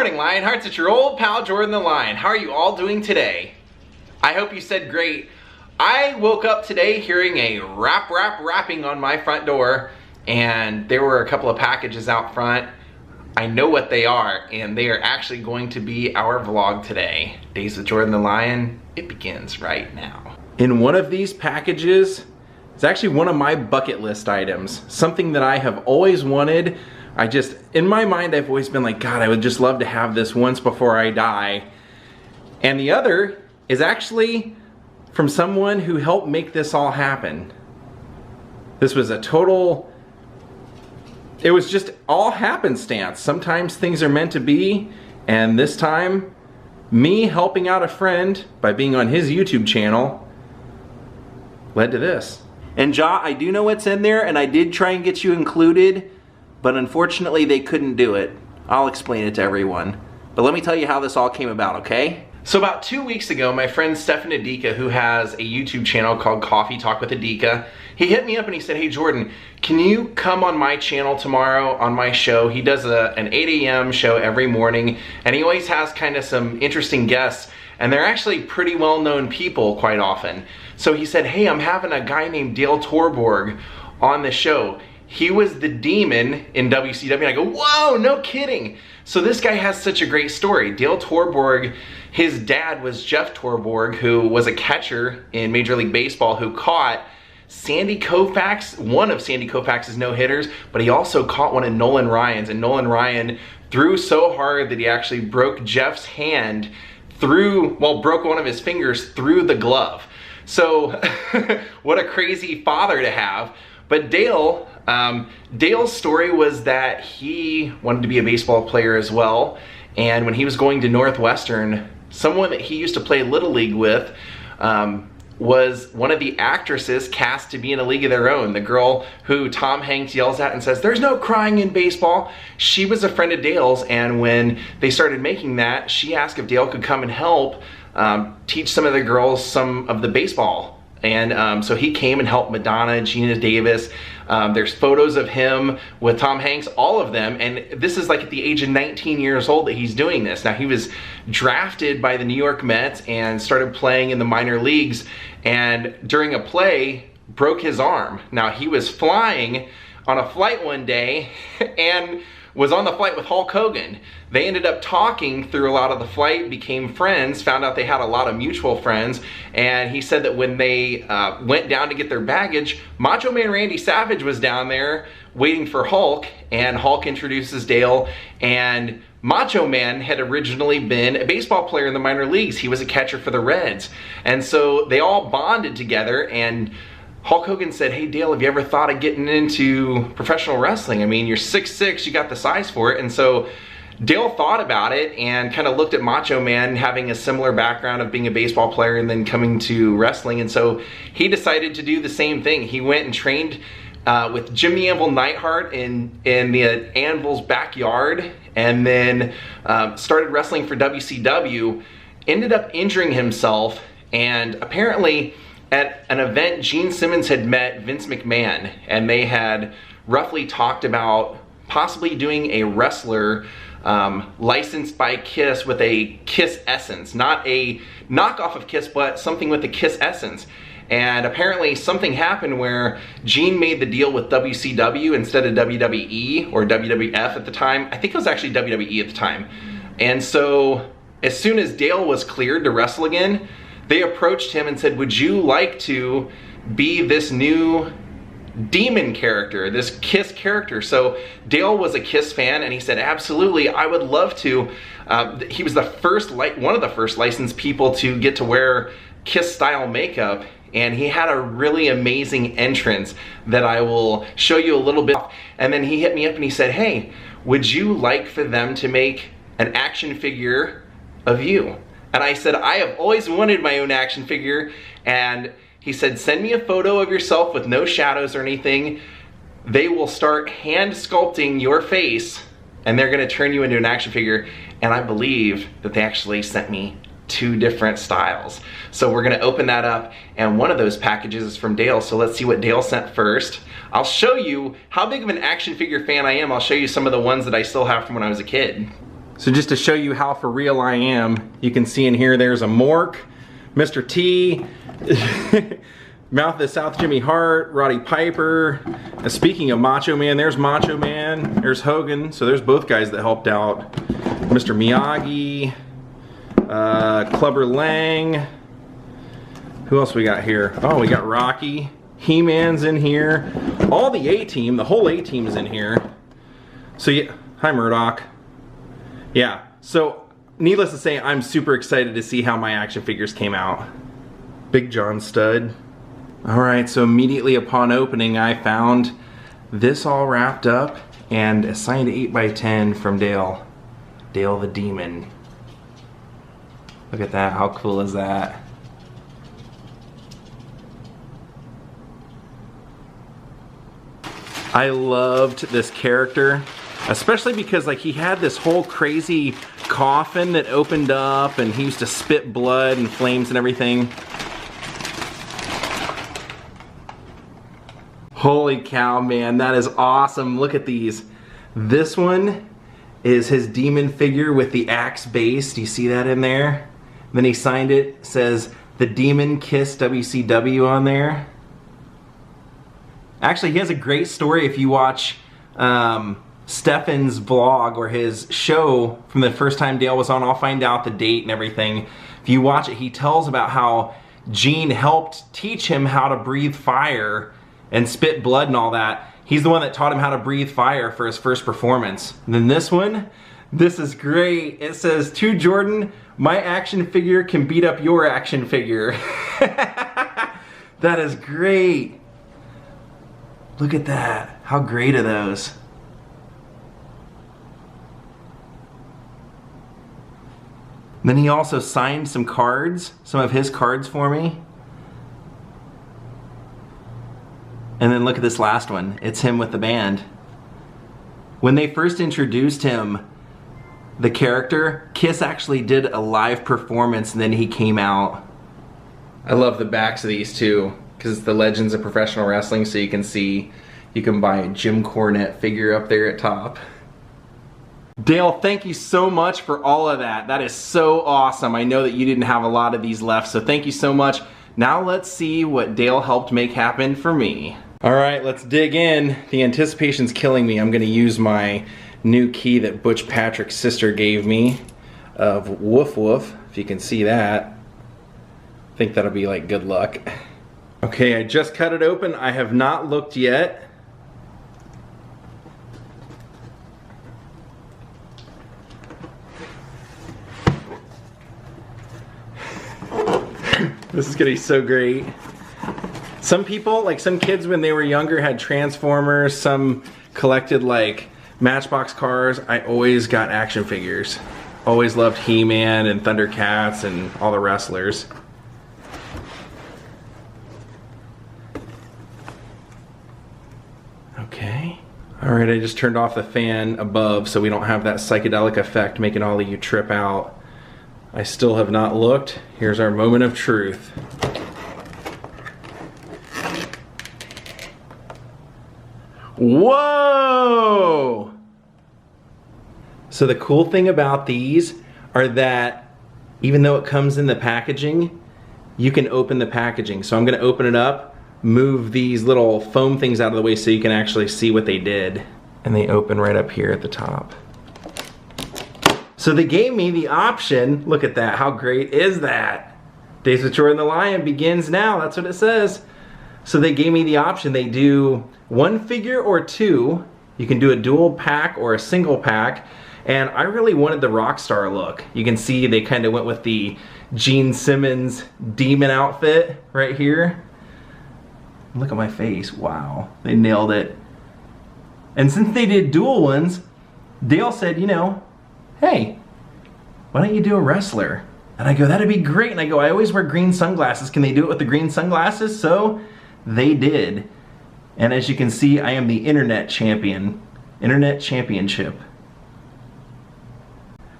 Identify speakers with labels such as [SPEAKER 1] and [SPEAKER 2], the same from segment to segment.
[SPEAKER 1] morning, Lionhearts. It's your old pal, Jordan the Lion. How are you all doing today? I hope you said great. I woke up today hearing a rapping on my front door, and there were a couple of packages out front. I know what they are, and they are actually going to be our vlog today. Daze with Jordan the Lion, it begins right now. In one of these packages, it's actually one of my bucket list items. Something that I have always wanted. In my mind, I've always been like, God, I would just love to have this once before I die. And the other is actually from someone who helped make this all happen. This was it was just all happenstance. Sometimes things are meant to be, and this time, me helping out a friend by being on his YouTube channel led to this. And Ja, I do know what's in there, and I did try and get you included, but unfortunately they couldn't do it. I'll explain it to everyone. But let me tell you how this all came about, okay? So about 2 weeks ago, my friend Stefan Adika, who has a YouTube channel called Coffee Talk with Adika, he hit me up and he said, hey Jordan, can you come on my channel tomorrow on my show? He does an 8 a.m. show every morning, and he always has kind of some interesting guests, and they're actually pretty well-known people quite often. So he said, hey, I'm having a guy named Dale Torborg on the show. He was the demon in WCW, and I go, whoa, no kidding. So this guy has such a great story. Dale Torborg, his dad was Jeff Torborg, who was a catcher in Major League Baseball who caught Sandy Koufax, one of Sandy Koufax's no-hitters, but he also caught one of Nolan Ryan's, and Nolan Ryan threw so hard that he actually broke Jeff's hand broke one of his fingers through the glove. So what a crazy father to have. But Dale's story was that he wanted to be a baseball player as well, and when he was going to Northwestern, someone that he used to play Little League with was one of the actresses cast to be in a league of their own. The girl who Tom Hanks yells at and says, there's no crying in baseball. She was a friend of Dale's, and when they started making that, she asked if Dale could come and help teach some of the girls some of the baseball. And so he came and helped Madonna, Gina Davis. There's photos of him with Tom Hanks, all of them. And this is like at the age of 19 years old that he's doing this. Now, he was drafted by the New York Mets and started playing in the minor leagues. And during a play, broke his arm. Now, he was flying on a flight one day and was on the flight with Hulk Hogan. They ended up talking through a lot of the flight, became friends, found out they had a lot of mutual friends, and he said that when they went down to get their baggage, Macho Man Randy Savage was down there waiting for Hulk, and Hulk introduces Dale, and Macho Man had originally been a baseball player in the minor leagues. He was a catcher for the Reds, and so they all bonded together, and Hulk Hogan said, hey Dale, have you ever thought of getting into professional wrestling? I mean, you're 6'6", you got the size for it. And so Dale thought about it and kind of looked at Macho Man having a similar background of being a baseball player and then coming to wrestling. And so he decided to do the same thing. He went and trained with Jim the Anvil Neidhart in the Anvil's backyard, and then started wrestling for WCW, ended up injuring himself, and apparently at an event, Gene Simmons had met Vince McMahon, and they had roughly talked about possibly doing a wrestler licensed by Kiss with a Kiss essence. Not a knockoff of Kiss, but something with the Kiss essence. And apparently something happened where Gene made the deal with WCW instead of WWE or WWF at the time. I think it was actually WWE at the time. And so as soon as Dale was cleared to wrestle again, they approached him and said, would you like to be this new demon character, this Kiss character? So Dale was a Kiss fan, and he said, absolutely, I would love to. He was one of the first licensed people to get to wear Kiss style makeup, and he had a really amazing entrance that I will show you a little bit. And then he hit me up and he said, hey, would you like for them to make an action figure of you? And I said, I have always wanted my own action figure. And he said, send me a photo of yourself with no shadows or anything. They will start hand sculpting your face, and they're gonna turn you into an action figure. And I believe that they actually sent me 2 different styles. So we're gonna open that up, and one of those packages is from Dale. So let's see what Dale sent first. I'll show you how big of an action figure fan I am. I'll show you some of the ones that I still have from when I was a kid. So just to show you how for real I am, you can see in here there's a Mork, Mr. T, Mouth of the South Jimmy Hart, Roddy Piper. And speaking of Macho Man, there's Macho Man, there's Hogan, so there's both guys that helped out. Mr. Miyagi, Clubber Lang. Who else we got here? Oh, we got Rocky. He-Man's in here. All the A-Team, the whole A-Team is in here. So yeah, hi Murdoch. Yeah, so needless to say, I'm super excited to see how my action figures came out. Big John Stud. Alright, so immediately upon opening, I found this all wrapped up and a signed 8x10 from Dale. Dale the Demon. Look at that, how cool is that? I loved this character, especially because like he had this whole crazy coffin that opened up and he used to spit blood and flames and everything. Holy cow, man, that is awesome. Look at these. This one is his demon figure with the axe base. Do you see that in there? Then he signed it, says the Demon Kiss WCW on there. Actually, he has a great story if you watch Stefan's vlog or his show from the first time Dale was on. I'll find out the date and everything. If you watch it, he tells about how Gene helped teach him how to breathe fire and spit blood and all that. He's the one that taught him how to breathe fire for his first performance. And then this one, this is great. It says, "To Jordan, my action figure can beat up your action figure." That is great. Look at that. How great are those? Then he also signed some cards, some of his cards for me. And then look at this last one. It's him with the band. When they first introduced him, the character, Kiss actually did a live performance and then he came out. I love the backs of these too, because it's the Legends of Professional Wrestling, so you can see, you can buy a Jim Cornette figure up there at top. Dale, thank you so much for all of that. That is so awesome. I know that you didn't have a lot of these left, so thank you so much. Now let's see what Dale helped make happen for me. All right, let's dig in. The anticipation's killing me. I'm gonna use my new key that Butch Patrick's sister gave me of Woof Woof, if you can see that. I think that'll be like good luck. Okay, I just cut it open. I have not looked yet. This is gonna be so great. Some people, like some kids when they were younger had Transformers, some collected like Matchbox cars. I always got action figures. Always loved He-Man and Thundercats and all the wrestlers. Okay. Alright, I just turned off the fan above so we don't have that psychedelic effect making all of you trip out. I still have not looked. Here's our moment of truth. Whoa! So the cool thing about these are that even though it comes in the packaging, you can open the packaging. So I'm gonna open it up, move these little foam things out of the way so you can actually see what they did. And they open right up here at the top. So they gave me the option, look at that, how great is that? Daze with Jordan the Lion begins now, that's what it says. So they gave me the option, they do one figure or two, you can do a dual pack or a single pack, and I really wanted the Rockstar look. You can see they kind of went with the Gene Simmons demon outfit right here. Look at my face, wow, they nailed it. And since they did dual ones, Dale said, you know, hey, why don't you do a wrestler? And I go, that'd be great. And I go, I always wear green sunglasses. Can they do it with the green sunglasses? So they did. And as you can see, I am the internet champion. Internet championship.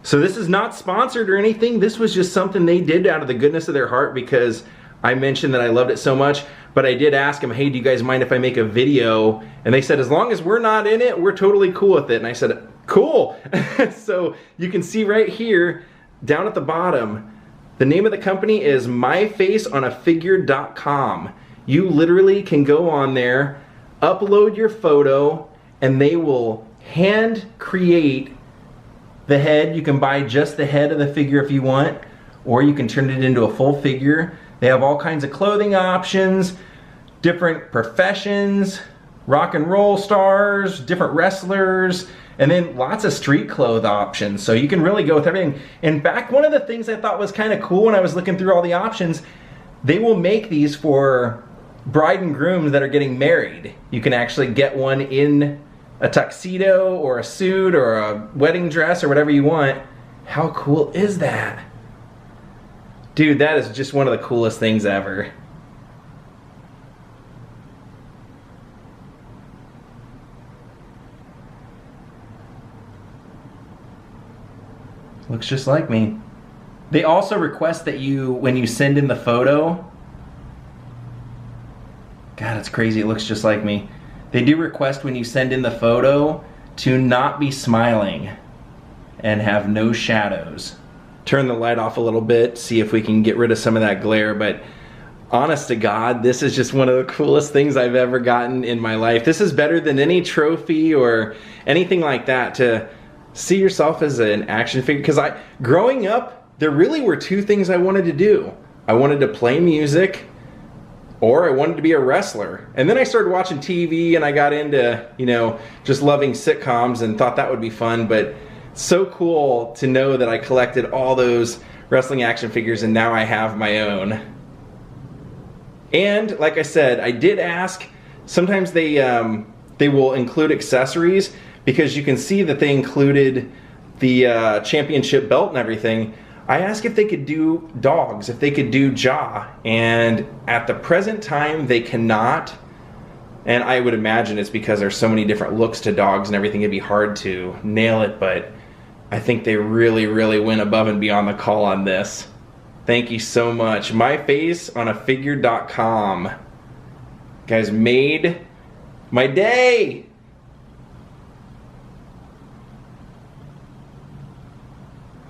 [SPEAKER 1] So this is not sponsored or anything. This was just something they did out of the goodness of their heart because I mentioned that I loved it so much. But I did ask them, hey, do you guys mind if I make a video? And they said, as long as we're not in it, we're totally cool with it. And I said, Cool. So you can see right here, down at the bottom, the name of the company is myfaceonafigure.com. You literally can go on there, upload your photo, and they will hand create the head. You can buy just the head of the figure if you want, or you can turn it into a full figure. They have all kinds of clothing options, different professions, rock and roll stars, different wrestlers, and then lots of street clothes options. So you can really go with everything. In fact, one of the things I thought was kind of cool when I was looking through all the options, they will make these for bride and grooms that are getting married. You can actually get one in a tuxedo or a suit or a wedding dress or whatever you want. How cool is that? Dude, that is just one of the coolest things ever. Looks just like me. They also request that you, when you send in the photo, God, it's crazy, it looks just like me. They do request when you send in the photo to not be smiling and have no shadows. Turn the light off a little bit, see if we can get rid of some of that glare, but honest to God, this is just one of the coolest things I've ever gotten in my life. This is better than any trophy or anything like that, to see yourself as an action figure. Because growing up, there really were two things I wanted to do. I wanted to play music, or I wanted to be a wrestler. And then I started watching TV and I got into, you know, just loving sitcoms and thought that would be fun. But so cool to know that I collected all those wrestling action figures and now I have my own. And like I said, I did ask, sometimes they will include accessories, because you can see that they included the championship belt and everything. I asked if they could do dogs, if they could do jaw, and at the present time they cannot. And I would imagine it's because there's so many different looks to dogs and everything, it'd be hard to nail it, but I think they really, really went above and beyond the call on this. Thank you so much. myfaceonafigure.com. Guys, made my day.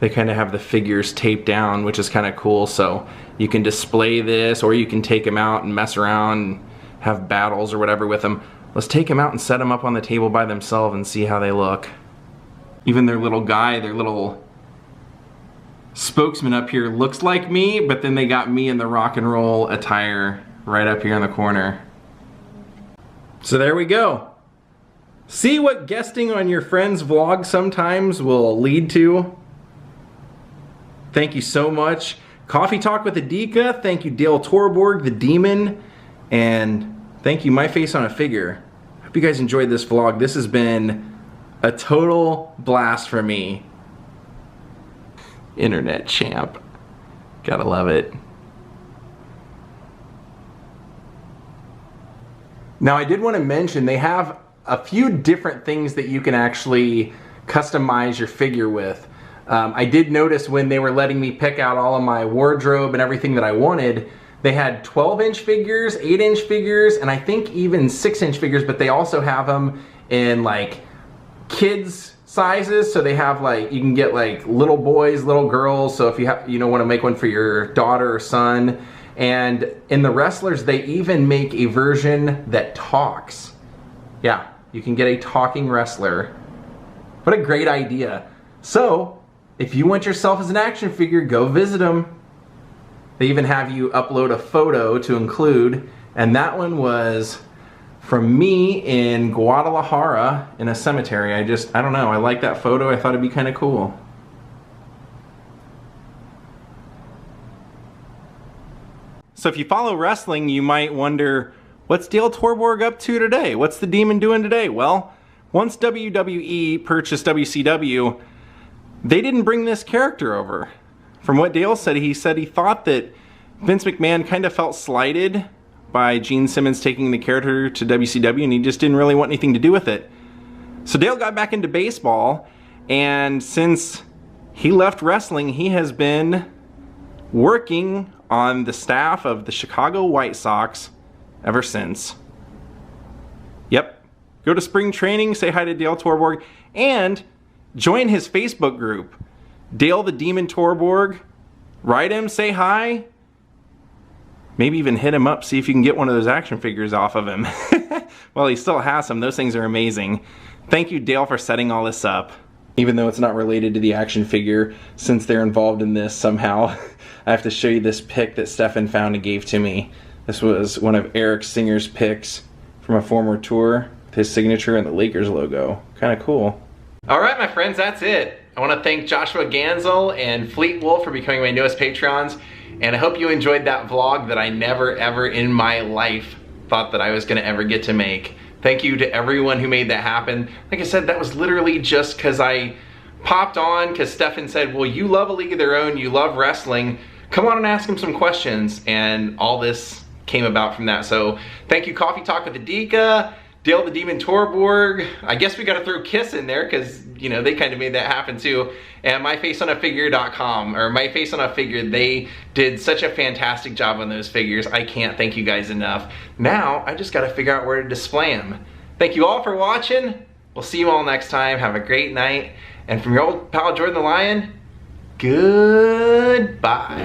[SPEAKER 1] They kind of have the figures taped down, which is kind of cool, so you can display this, or you can take them out and mess around and have battles or whatever with them. Let's take them out and set them up on the table by themselves and see how they look. Even their little guy, their little spokesman up here looks like me, but then they got me in the rock and roll attire right up here in the corner. So there we go. See what guesting on your friend's vlog sometimes will lead to? Thank you so much. Coffee Talk with Adika. Thank you, Dale Torborg, the Demon. And thank you, My Face on a Figure. Hope you guys enjoyed this vlog. This has been a total blast for me. Internet champ. Gotta love it. Now I did want to mention they have a few different things that you can actually customize your figure with. I did notice when they were letting me pick out all of my wardrobe and everything that I wanted, they had 12-inch figures, 8-inch figures, and I think even 6-inch figures, but they also have them in like kids sizes. So they have like, you can get like little boys, little girls. So if you have, want to make one for your daughter or son. And in the wrestlers, they even make a version that talks. Yeah, you can get a talking wrestler. What a great idea. So if you want yourself as an action figure, go visit them. They even have you upload a photo to include, and that one was from me in Guadalajara in a cemetery. I don't know, I like that photo. I thought it'd be kind of cool. So if you follow wrestling, you might wonder, what's Dale Torborg up to today? What's the Demon doing today? Well, once WWE purchased WCW, they didn't bring this character over. From what Dale said, he thought that Vince McMahon kind of felt slighted by Gene Simmons taking the character to WCW, and he just didn't really want anything to do with it. So Dale got back into baseball, and since he left wrestling, he has been working on the staff of the Chicago White Sox ever since. Yep. Go to spring training, say hi to Dale Torborg, and join his Facebook group, Dale the Demon Torborg. Write him, say hi. Maybe even hit him up, see if you can get one of those action figures off of him. Well, he still has them. Those things are amazing. Thank you, Dale, for setting all this up. Even though it's not related to the action figure, since they're involved in this somehow, I have to show you this pic that Stefan found and gave to me. This was one of Eric Singer's pics from a former tour with his signature and the Lakers logo. Kind of cool. All right, my friends, that's it. I want to thank Joshua Gansel and Fleet Wolf for becoming my newest patrons, and I hope you enjoyed that vlog that I never ever in my life thought that I was going to ever get to make. Thank you to everyone who made that happen. Like I said, that was literally just because I popped on because Stefan said, well, you love A League of Their Own, you love wrestling, come on and ask him some questions, and all this came about from that. So thank you, Coffee Talk with Adika, Dale the Demon Torborg. I guess we got to throw Kiss in there because, you know, they kind of made that happen too. And myfaceonafigure.com, or My Face on a Figure, they did such a fantastic job on those figures. I can't thank you guys enough. Now, I just got to figure out where to display them. Thank you all for watching. We'll see you all next time. Have a great night. And from your old pal Jordan the Lion, goodbye.